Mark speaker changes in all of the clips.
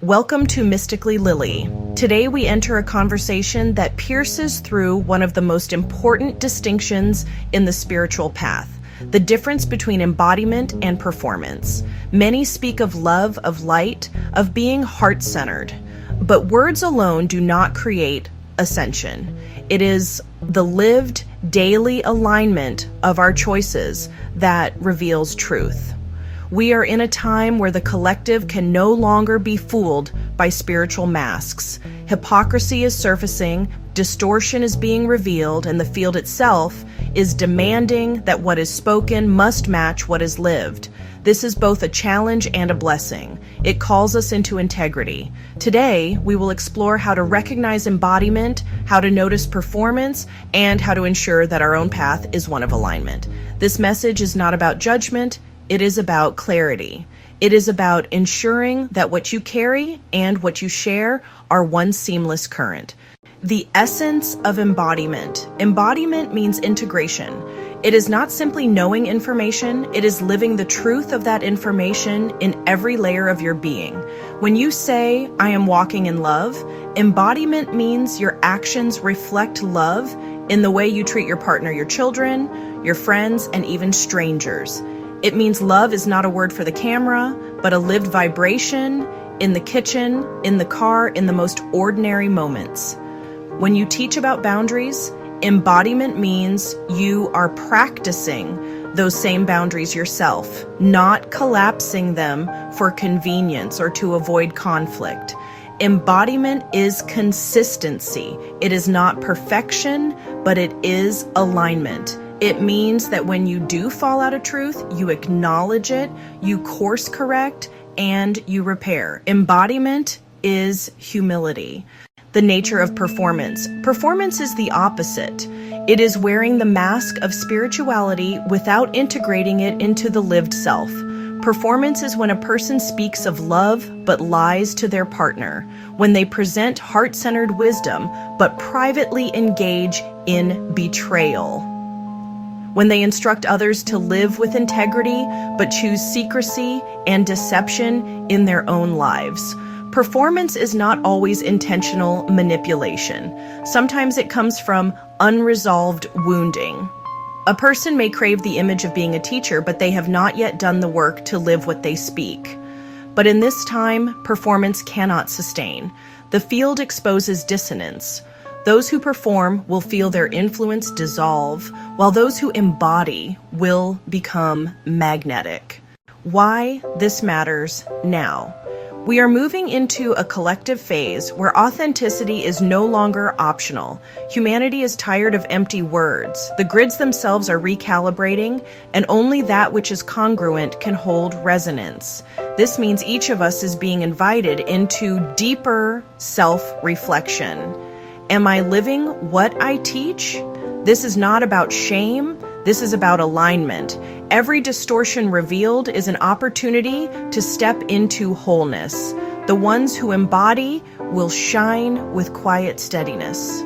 Speaker 1: Welcome to Mysticallylily. Today we enter a conversation that pierces through one of the most important distinctions in the spiritual path, the difference between embodiment and performance. Many speak of love, of light, of being heart-centered, but words alone do not create ascension. It is the lived daily alignment of our choices that reveals truth. We are in a time where the collective can no longer be fooled by spiritual masks. Hypocrisy is surfacing, distortion is being revealed, and the field itself is demanding that what is spoken must match what is lived. This is both a challenge and a blessing. It calls us into integrity. Today, we will explore how to recognize embodiment, how to notice performance, and how to ensure that our own path is one of alignment. This message is not about judgment. It is about clarity. It is about ensuring that what you carry and what you share are one seamless current. The essence of embodiment. Embodiment means integration. It is not simply knowing information, it is living the truth of that information in every layer of your being. When you say, "I am walking in love," embodiment means your actions reflect love in the way you treat your partner, your children, your friends, and even strangers. It means love is not a word for the camera, but a lived vibration in the kitchen, in the car, in the most ordinary moments. When you teach about boundaries, embodiment means you are practicing those same boundaries yourself, not collapsing them for convenience or to avoid conflict. Embodiment is consistency. It is not perfection, but it is alignment. It means that when you do fall out of truth, you acknowledge it, you course correct, and you repair. Embodiment is humility. The nature of performance. Performance is the opposite. It is wearing the mask of spirituality without integrating it into the lived self. Performance is when a person speaks of love but lies to their partner, when they present heart-centered wisdom but privately engage in betrayal, when they instruct others to live with integrity but choose secrecy and deception in their own lives. Performance is not always intentional manipulation. Sometimes it comes from unresolved wounding. A person may crave the image of being a teacher, but they have not yet done the work to live what they speak. But in this time, performance cannot sustain. The field exposes dissonance. Those who perform will feel their influence dissolve, while those who embody will become magnetic. Why this matters now. We are moving into a collective phase where authenticity is no longer optional. Humanity is tired of empty words. The grids themselves are recalibrating, and only that which is congruent can hold resonance. This means each of us is being invited into deeper self-reflection. Am I living what I teach? This is not about shame. This is about alignment. Every distortion revealed is an opportunity to step into wholeness. The ones who embody will shine with quiet steadiness.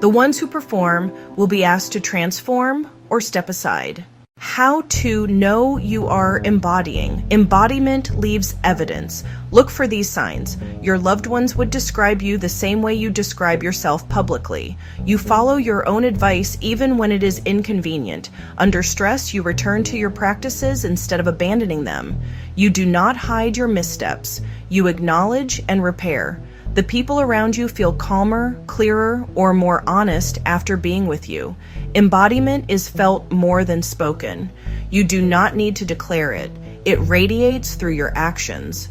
Speaker 1: The ones who perform will be asked to transform or step aside. How to know you are embodying. Embodiment leaves evidence. Look for these signs. Your loved ones would describe you the same way you describe yourself publicly. You follow your own advice even when it is inconvenient. Under stress, you return to your practices instead of abandoning them. You do not hide your missteps. You acknowledge and repair. The people around you feel calmer, clearer, or more honest after being with you. Embodiment is felt more than spoken. You do not need to declare it. It radiates through your actions.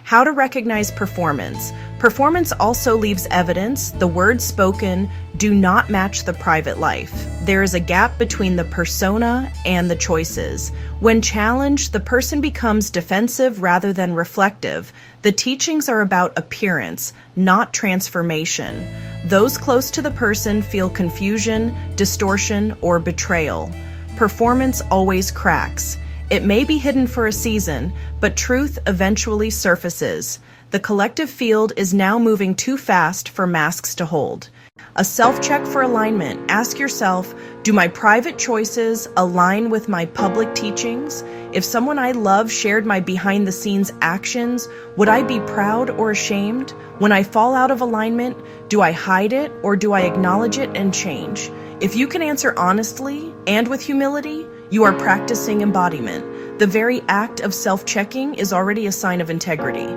Speaker 1: How to recognize performance. Performance also leaves evidence. The words spoken do not match the private life. There is a gap between the persona and the choices. When challenged, the person becomes defensive rather than reflective. The teachings are about appearance, not transformation. Those close to the person feel confusion, distortion, or betrayal. Performance always cracks. It may be hidden for a season, but truth eventually surfaces. The collective field is now moving too fast for masks to hold. A self-check for alignment. Ask yourself, do my private choices align with my public teachings? If someone I love shared my behind-the-scenes actions, would I be proud or ashamed? When I fall out of alignment, do I hide it or do I acknowledge it and change? If you can answer honestly and with humility, you are practicing embodiment. The very act of self-checking is already a sign of integrity.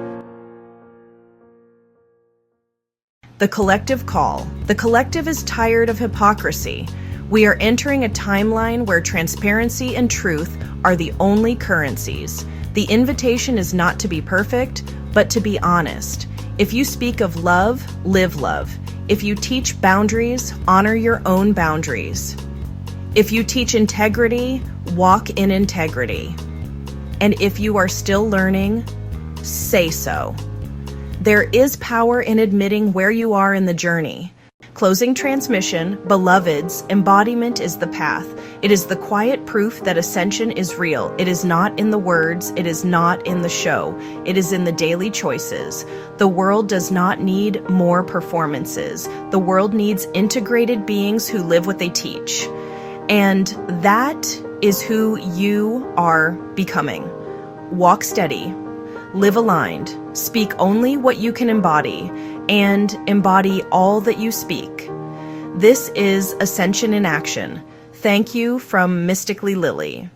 Speaker 1: The collective call. The collective is tired of hypocrisy. We are entering a timeline where transparency and truth are the only currencies. The invitation is not to be perfect, but to be honest. If you speak of love, live love. If you teach boundaries, honor your own boundaries. If you teach integrity, walk in integrity. And if you are still learning, say so. There is power in admitting where you are in the journey. Closing transmission, beloveds, embodiment is the path. It is the quiet proof that ascension is real. It is not in the words. It is not in the show. It is in the daily choices. The world does not need more performances. The world needs integrated beings who live what they teach. And that is who you are becoming. Walk steady. Live aligned, speak only what you can embody, and embody all that you speak. This is Ascension in Action. Thank you from Mysticallylily.